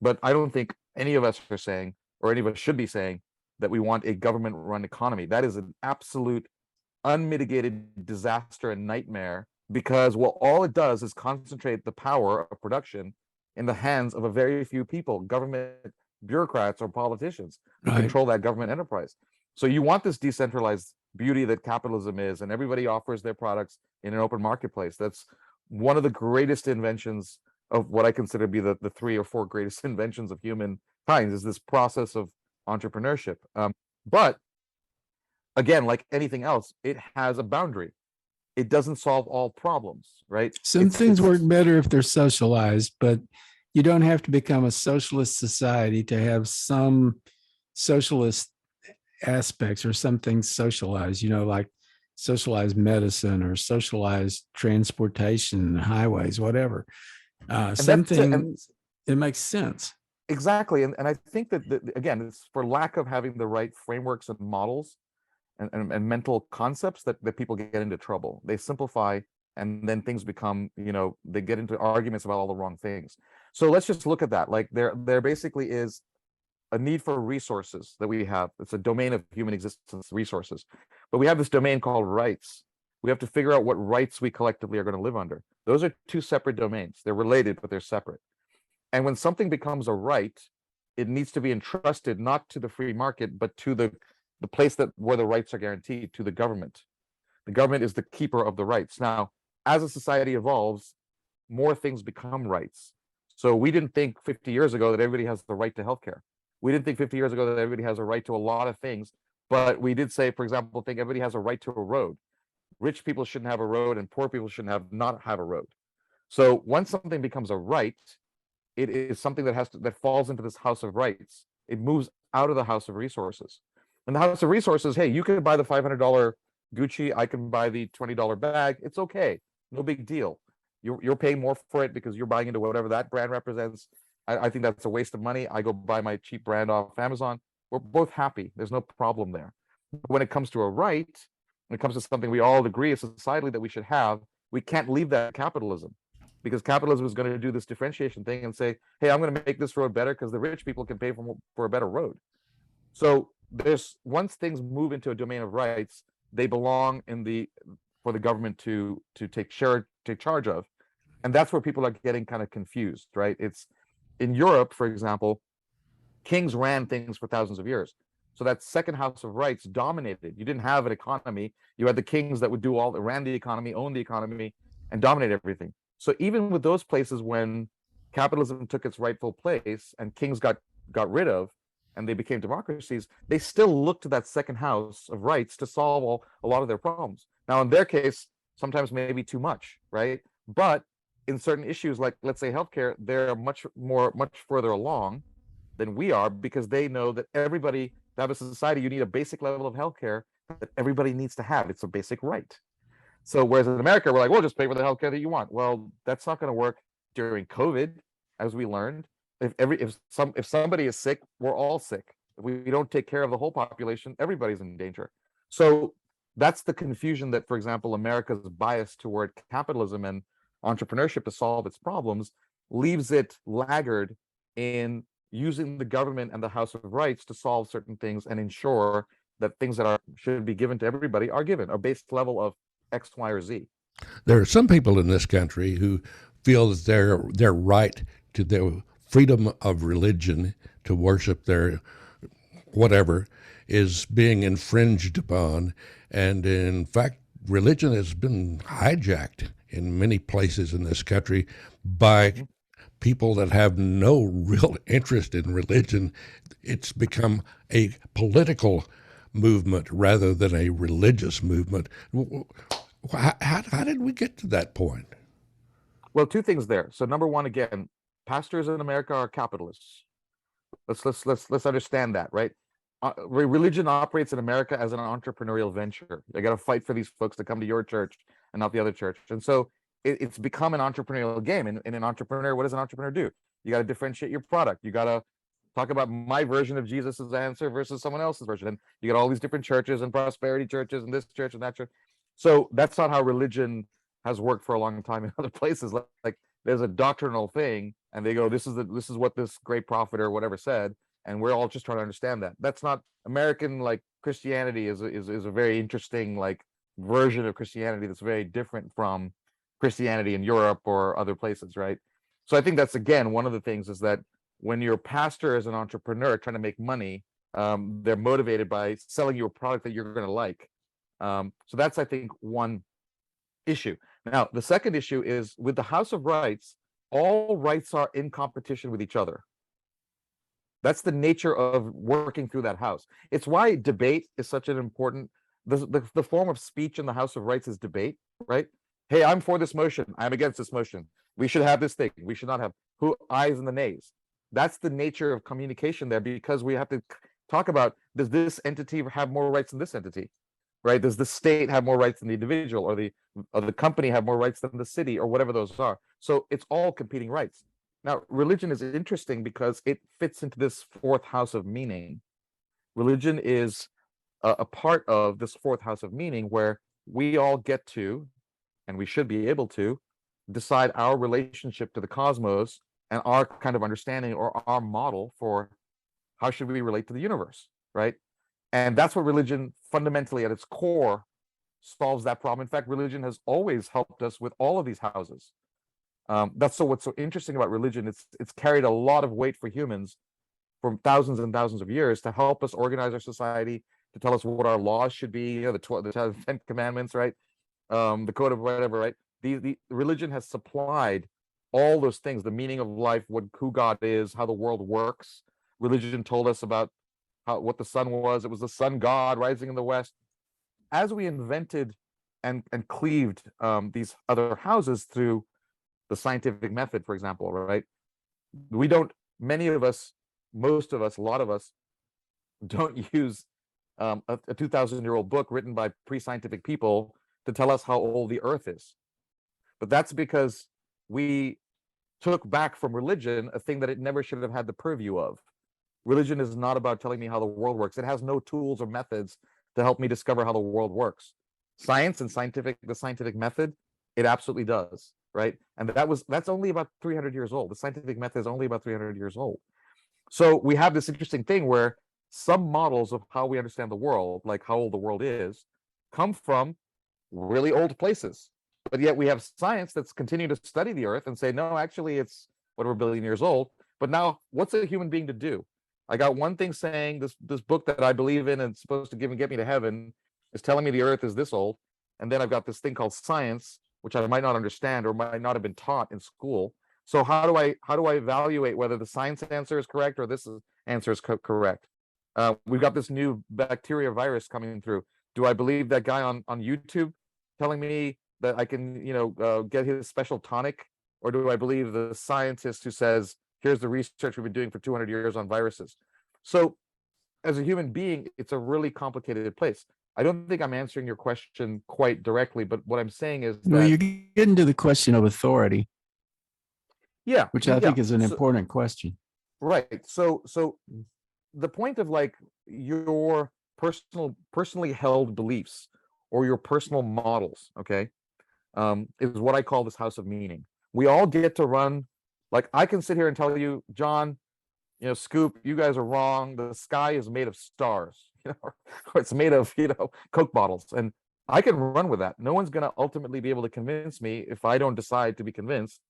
But I don't think any of us are saying, or any of us should be saying, that we want a government-run economy. That is an absolute unmitigated disaster and nightmare, because all it does is concentrate the power of production in the hands of a very few people. Government bureaucrats or politicians who Right. control that government enterprise. So you want this decentralized beauty that capitalism is, and everybody offers their products in an open marketplace. That's one of the greatest inventions of what I consider to be the 3 or 4 greatest inventions of humankind, is this process of entrepreneurship. But again, like anything else, it has a boundary. It doesn't solve all problems, right? Some things work better if they're socialized, but you don't have to become a socialist society to have some socialist aspects or some things socialized, like socialized medicine or socialized transportation, highways, whatever. Some things, it makes sense. Exactly. And I think that, again, it's for lack of having the right frameworks and models and mental concepts that people get into trouble. They simplify, and then things become, they get into arguments about all the wrong things. So let's just look at that. Like there basically is a need for resources that we have. It's a domain of human existence, resources. But we have this domain called rights. We have to figure out what rights we collectively are going to live under. Those are 2 separate domains. They're related, but they're separate. And when something becomes a right, it needs to be entrusted not to the free market, but to the place where the rights are guaranteed, to the government. The government is the keeper of the rights. Now, as a society evolves, more things become rights. So we didn't think 50 years ago that everybody has the right to healthcare. We didn't think 50 years ago that everybody has a right to a lot of things, but we did say, for example, think everybody has a right to a road. Rich people shouldn't have a road, and poor people shouldn't not have a road. So once something becomes a right, it is something that falls into this house of rights. It moves out of the house of resources. And the house of resources, hey, you can buy the $500 Gucci, I can buy the $20 bag. It's okay, no big deal. You're paying more for it because you're buying into whatever that brand represents. I think that's a waste of money. I go buy my cheap brand off Amazon. We're both happy. There's no problem there. But when it comes to a right, when it comes to something we all agree societally that we should have, we can't leave that capitalism, because capitalism is going to do this differentiation thing and say, hey, I'm going to make this road better because the rich people can pay for a better road. So once things move into a domain of rights, they belong for the government to take charge of. And that's where people are getting kind of confused, right? It's in Europe, for example, kings ran things for thousands of years. So that second house of rights dominated. You didn't have an economy. You had the kings that would ran the economy, owned the economy, and dominate everything. So even with those places, when capitalism took its rightful place and kings got rid of, and they became democracies, they still looked to that second house of rights to solve a lot of their problems. Now, in their case, sometimes maybe too much, right? But in certain issues, like let's say healthcare, they're much further along than we are, because they know that everybody, to have a society, you need a basic level of healthcare that everybody needs to have. It's a basic right. So whereas in America, we're like, well, just pay for the healthcare that you want. Well, that's not going to work during COVID, as we learned. If somebody is sick, we're all sick. If we don't take care of the whole population, everybody's in danger. So that's the confusion that, for example, America's bias toward capitalism and entrepreneurship to solve its problems leaves it laggard in using the government and the House of Rights to solve certain things and ensure that things that should be given to everybody are given, a base level of X, Y, or Z. There are some people in this country who feel that their right to their freedom of religion to worship their whatever is being infringed upon. And in fact, religion has been hijacked in many places in this country by people that have no real interest in religion. It's become a political movement rather than a religious movement. How did we get to that point? Well, 2 things there. So number one, again, pastors in America are capitalists. Let's understand that, right? Religion operates in America as an entrepreneurial venture. They got to fight for these folks to come to your church and not the other church. And so it's become an entrepreneurial game. And an entrepreneur, what does an entrepreneur do? You got to differentiate your product. You got to talk about my version of Jesus's answer versus someone else's version. And you got all these different churches and prosperity churches and this church and that church. So that's not how religion has worked for a long time in other places. Like there's a doctrinal thing, and they go, this is what this great prophet or whatever said, and we're all just trying to understand that. That's not American. Like Christianity is a very interesting like version of Christianity that's very different from Christianity in Europe or other places, right? So I think that's again one of the things is that when your pastor is an entrepreneur trying to make money, they're motivated by selling you a product that you're going to like. So that's, I think, one issue. Now, the second issue is with the House of Rights, all rights are in competition with each other. That's the nature of working through that house. It's why debate is such an important, the form of speech in the House of Rights is debate, right? Hey, I'm for this motion. I'm against this motion. We should have this thing. We should not have. Who ayes and the nays? That's the nature of communication there, because we have to talk about, does this entity have more rights than this entity, right? Does the state have more rights than the individual, or the company have more rights than the city, or whatever those are? So it's all competing rights. Now, religion is interesting because it fits into this fourth house of meaning. Religion is a part of this fourth house of meaning, where we all get to, and we should be able to, decide our relationship to the cosmos and our kind of understanding, or our model for how should we relate to the universe, right? And that's what religion fundamentally at its core solves that problem. In fact, religion has always helped us with all of these houses. What's so interesting about religion. It's carried a lot of weight for humans for thousands and thousands of years to help us organize our society, to tell us what our laws should be, the 10 commandments, right? The code of whatever, right? The religion has supplied all those things, the meaning of life, who God is, how the world works. Religion told us about what the sun was. It was the sun god rising in the west. As we invented and cleaved these other houses through the scientific method, for example, right? Many of us, most of us, a lot of us don't use a 2,000-year-old book written by pre-scientific people to tell us how old the earth is. But that's because we took back from religion a thing that it never should have had the purview of. Religion is not about telling me how the world works. It has no tools or methods to help me discover how the world works. Science and the scientific method, it absolutely does, right? And that's only about 300 years old. The scientific method is only about 300 years old. So we have this interesting thing where some models of how we understand the world, like how old the world is, come from really old places. But yet we have science that's continuing to study the earth and say, no, actually it's whatever billion years old. But now what's a human being to do? I got one thing saying, this book that I believe in and it's supposed to get me to heaven is telling me the earth is this old. And then I've got this thing called science, which I might not understand or might not have been taught in school. So how do I evaluate whether the science answer is correct or this answer is correct? We've got this new bacteria virus coming through. Do I believe that guy on YouTube telling me that I can, get his special tonic, or do I believe the scientist who says, here's the research we've been doing for 200 years on viruses? So as a human being, it's a really complicated place. I don't think I'm answering your question quite directly, but what I'm saying is no, you're getting to the question of authority. Yeah. Which I think is an important question. Right. So the point of like your personally held beliefs or your personal models, okay, is what I call this house of meaning. We all get to run, like I can sit here and tell you, John, Scoop, you guys are wrong. The sky is made of stars, or it's made of, Coke bottles. And I can run with that. No one's going to ultimately be able to convince me, if I don't decide to be convinced,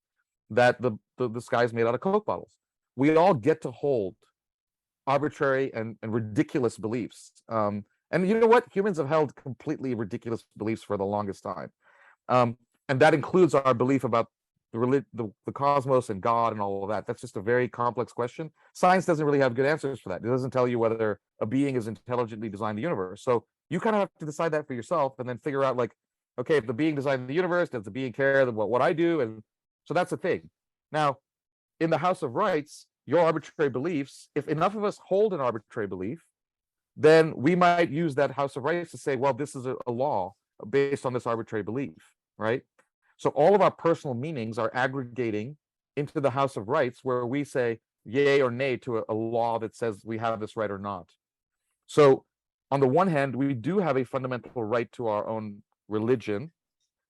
that the sky is made out of Coke bottles. We all get to hold arbitrary and ridiculous beliefs. And you know what? Humans have held completely ridiculous beliefs for the longest time. And that includes our belief about the cosmos and God and all of that. That's just a very complex question. Science doesn't really have good answers for that. It doesn't tell you whether a being is intelligently designed the universe. So you kind of have to decide that for yourself and then figure out, like, okay, if the being designed the universe, does the being care about what I do? And so that's the thing. Now, in the House of Rights, your arbitrary beliefs, if enough of us hold an arbitrary belief, then we might use that House of Rights to say, well, this is a law based on this arbitrary belief, right? So all of our personal meanings are aggregating into the House of Rights, where we say yay or nay to a law that says we have this right or not. So on the one hand, we do have a fundamental right to our own religion,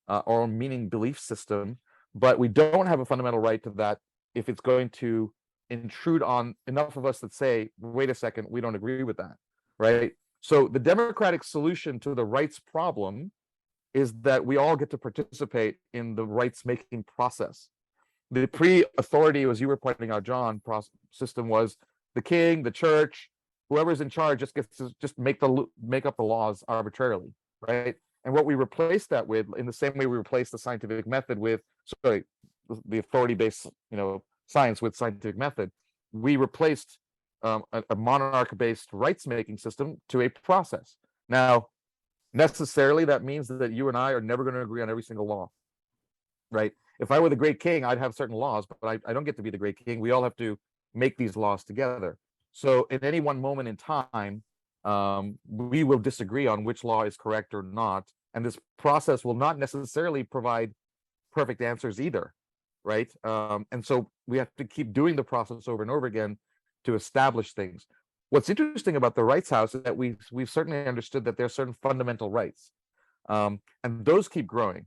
our own meaning belief system, but we don't have a fundamental right to that if it's going to intrude on enough of us that say, wait a second, we don't agree with that, right? So the democratic solution to the rights problem is that we all get to participate in the rights making process. the pre-authority, as you were pointing out, John, system was the king, the church, whoever's in charge just gets to just make up the laws arbitrarily, right? And what we replaced that with, in the same way we replaced the scientific method with, sorry, the authority-based, science with scientific method, we replaced a monarch-based rights-making system to a process. Now, necessarily, that means that you and I are never going to agree on every single law, right? If I were the great king, I'd have certain laws, but I don't get to be the great king. We all have to make these laws together. So in any one moment in time, we will disagree on which law is correct or not. And this process will not necessarily provide perfect answers either, right? And so we have to keep doing the process over and over again to establish things. What's interesting about the Rights House is that we've certainly understood that there are certain fundamental rights, and those keep growing.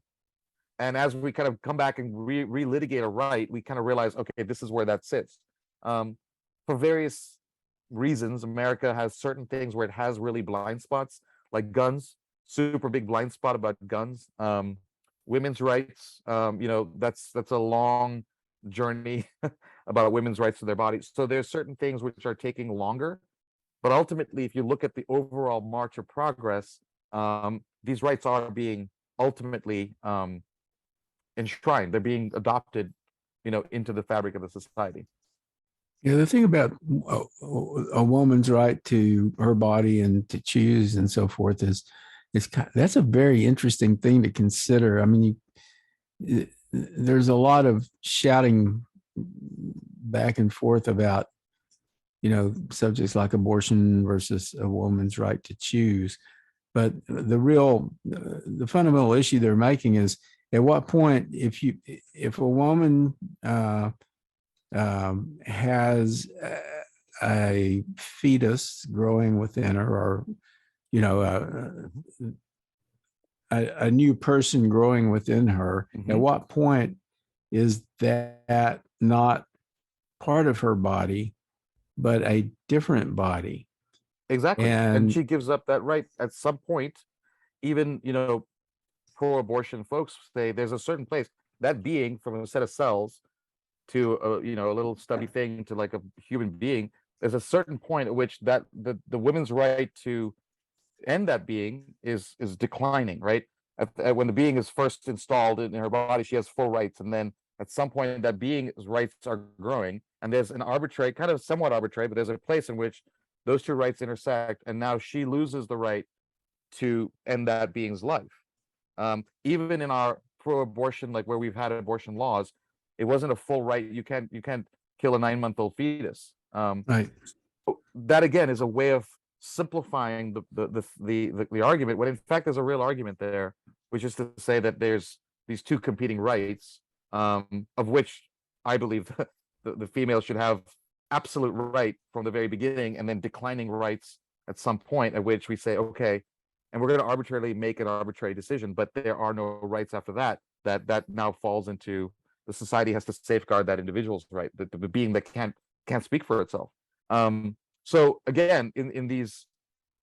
And as we kind of come back and relitigate a right, we kind of realize, okay, this is where that sits. For various reasons, America has certain things where it has really blind spots, like guns, super big blind spot about guns. Women's rights, that's a long journey about women's rights to their bodies. So there's certain things which are taking longer, but ultimately, if you look at the overall march of progress, these rights are being ultimately enshrined. They're being adopted, into the fabric of the society. Yeah, the thing about a woman's right to her body and to choose and so forth is that's a very interesting thing to consider. I mean, there's a lot of shouting back and forth about, subjects like abortion versus a woman's right to choose. But the fundamental issue they're making is, at what point, if a woman has a fetus growing within her, or a new person growing within her, at what point is that not part of her body, but a different body? Exactly. And she gives up that right at some point. Even, pro-abortion folks say there's a certain place, that being from a set of cells to a little stubby thing to like a human being, there's a certain point at which that the woman's right to end that being is declining, right? When the being is first installed in her body, she has full rights, and then at some point that being's rights are growing, and there's an arbitrary, kind of somewhat arbitrary, but there's a place in which those two rights intersect, and now she loses the right to end that being's life. Even in our pro-abortion, like where we've had abortion laws, it wasn't a full right. You can't kill a 9-month-old fetus. Right. That again is a way of simplifying the argument, when in fact there's a real argument there, which is to say that there's these two competing rights, of which I believe the female should have absolute right from the very beginning, and then declining rights at some point at which we say, okay, and we're going to arbitrarily make an arbitrary decision, but there are no rights after that now falls into the society has to safeguard that individual's right, the being that can't speak for itself. So again, in these,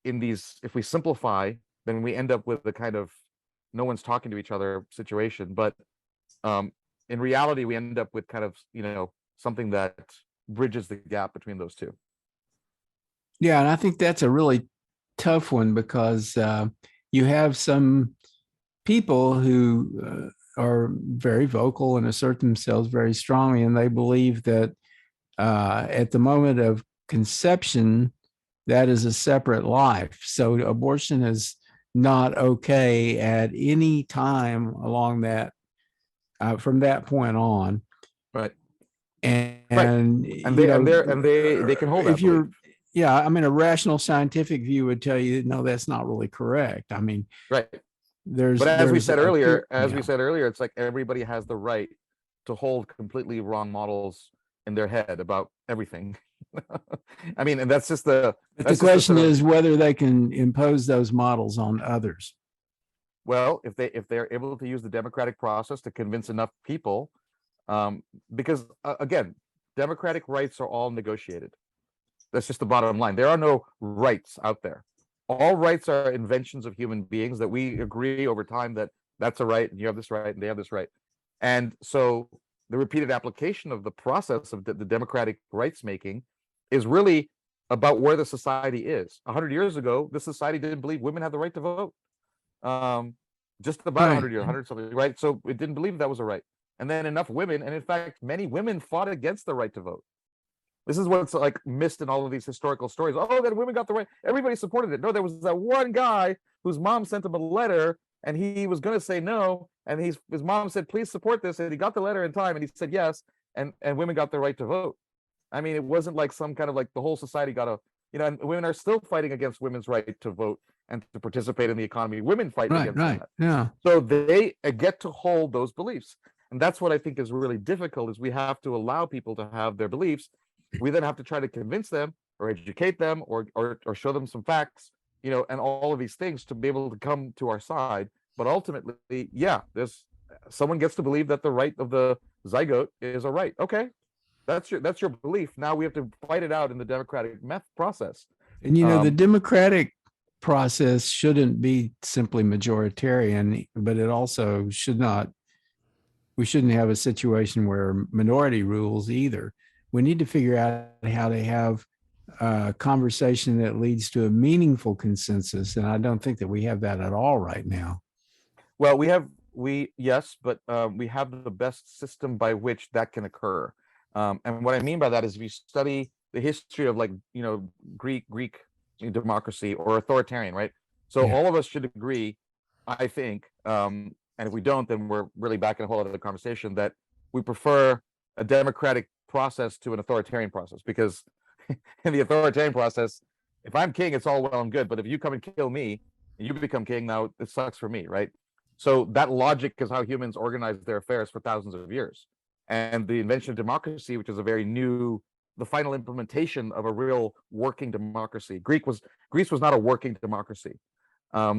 if we simplify, then we end up with the kind of no one's talking to each other situation. But in reality, we end up with kind of something that bridges the gap between those two. Yeah, and I think that's a really tough one, because you have some people who are very vocal and assert themselves very strongly, and they believe that at the moment of conception, that is a separate life. So abortion is not okay at any time along that, from that point on. Right. And they can hold that. If you're, yeah, I mean, a rational scientific view would tell you, no, that's not really correct. I mean, right. But as we said earlier, it's like everybody has the right to hold completely wrong models in their head about everything. I mean, and that's just the question is whether they can impose those models on others. Well, if they're able to use the democratic process to convince enough people, because again, democratic rights are all negotiated. That's just the bottom line. There are no rights out there. All rights are inventions of human beings that we agree over time that that's a right, and you have this right, and they have this right. And so the repeated application of the process of the democratic rights making is really about where the society is. 100 years ago, the society didn't believe women had the right to vote. Just about 100 years, 100 something, right? So it didn't believe that was a right. And then enough women, and in fact, many women fought against the right to vote. This is what's like missed in all of these historical stories. Oh, that women got the right. Everybody supported it. No, there was that one guy whose mom sent him a letter, and he was going to say no, and his mom said, "Please support this," and he got the letter in time, and he said yes, and women got the right to vote. I mean, it wasn't like some kind of like the whole society got a, and women are still fighting against women's right to vote and to participate in the economy. Women fight against that. Yeah. So they get to hold those beliefs. And that's what I think is really difficult, is we have to allow people to have their beliefs. We then have to try to convince them or educate them or show them some facts, and all of these things to be able to come to our side. But ultimately, yeah, someone gets to believe that the right of the zygote is a right. Okay, that's your belief. Now we have to fight it out in the democratic process. And the democratic process shouldn't be simply majoritarian, but it also we shouldn't have a situation where minority rules either. We need to figure out how to have a conversation that leads to a meaningful consensus. And I don't think that we have that at all right now. Well, yes, but we have the best system by which that can occur. And what I mean by that is, if you study the history of Greek democracy or authoritarian, right? So all of us should agree, I think, and if we don't, then we're really back in a whole other conversation, that we prefer a democratic process to an authoritarian process. Because in the authoritarian process, if I'm king, it's all well and good, but if you come and kill me and you become king, now it sucks for me, right? So that logic is how humans organize their affairs for thousands of years. And the invention of democracy, which is the final implementation of a real working democracy. Greece was not a working democracy,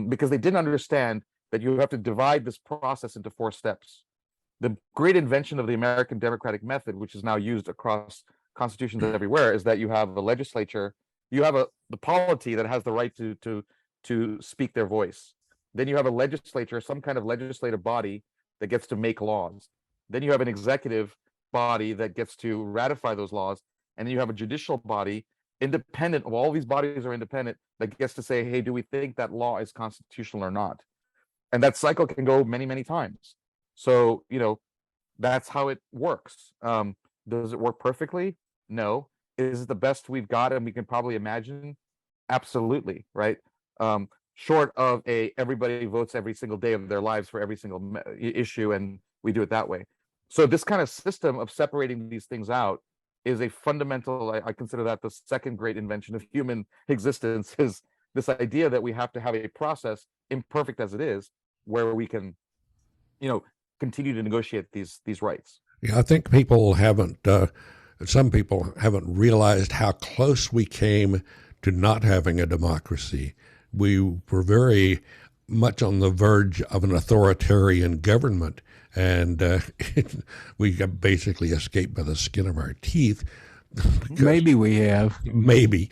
because they didn't understand that you have to divide this process into 4 steps. The great invention of the American democratic method, which is now used across constitutions everywhere, is that you have a legislature, you have the polity that has the right to speak their voice. Then you have a legislature, some kind of legislative body that gets to make laws. Then you have an executive body that gets to ratify those laws. And then you have a judicial body, independent of all these bodies are independent, that gets to say, hey, do we think that law is constitutional or not? And that cycle can go many, many times. So, that's how it works. Does it work perfectly? No. Is it the best we've got and we can probably imagine? Absolutely, right? Short of everybody votes every single day of their lives for every single issue, and we do it that way. So this kind of system of separating these things out is a fundamental, I consider that the second great invention of human existence, is this idea that we have to have a process, imperfect as it is, where we can, continue to negotiate these rights. Yeah, I think some people haven't realized how close we came to not having a democracy. We were very much on the verge of an authoritarian government, and we got basically escaped by the skin of our teeth. Maybe we have. Maybe,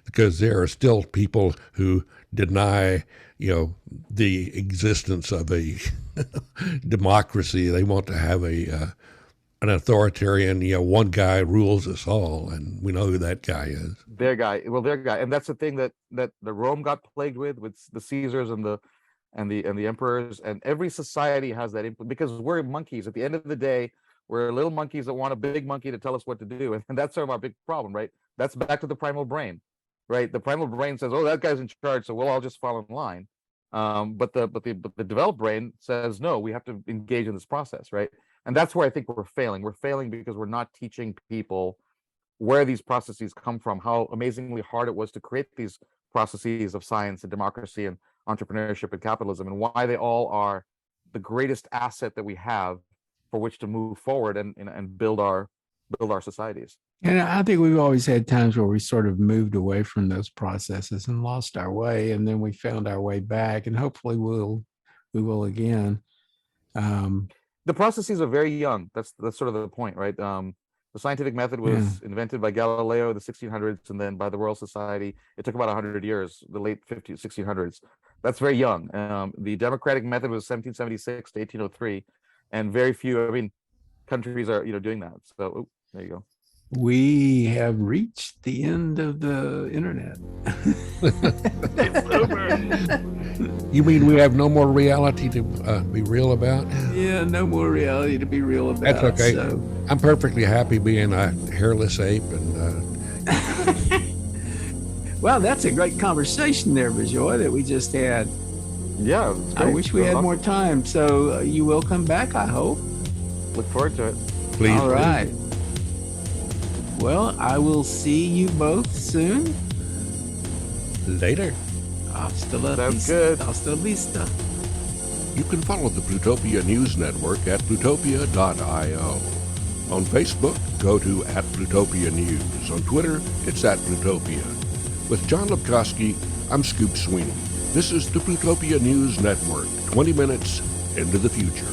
because there are still people who deny, the existence of a democracy. They want to have an authoritarian, one guy rules us all, and we know who that guy is. Their guy, and that's the thing that the Rome got plagued with the Caesars and the emperors, and every society has that because we're monkeys. At the end of the day, we're little monkeys that want a big monkey to tell us what to do, and that's sort of our big problem, right? That's back to the primal brain, right? The primal brain says, "Oh, that guy's in charge, so we'll all just fall in line." But the developed brain says, "No, we have to engage in this process," right? And that's where I think we're failing. We're failing because we're not teaching people where these processes come from, how amazingly hard it was to create these processes of science and democracy and entrepreneurship and capitalism, and why they all are the greatest asset that we have for which to move forward and build our societies. And I think we've always had times where we sort of moved away from those processes and lost our way, and then we found our way back, and hopefully we will again. The processes are very young. That's sort of the point, right? The scientific method was invented by Galileo in the 1600s, and then by the Royal Society. It took about 100 years, the late 1600s. That's very young. The democratic method was 1776 to 1803, and very few. I mean, countries are doing that. So there you go. We have reached the end of the internet. It's over. You mean we have no more reality to be real about? Yeah, no more reality to be real about. That's okay. So. I'm perfectly happy being a hairless ape. And Well, that's a great conversation there, Bijoy, that we just had. Yeah, it's I great. wish we had more time. So you will come back, I hope. Look forward to it. please. All right. Well, I will see you both soon. Later. Hasta la Sounds vista. good. Hasta la vista. You can follow the Plutopia News Network at plutopia.io. On Facebook, go to @Plutopia News. On Twitter, it's @Plutopia. With John Lipkowski, I'm Scoop Sweeney. This is the Plutopia News Network, 20 minutes into the future.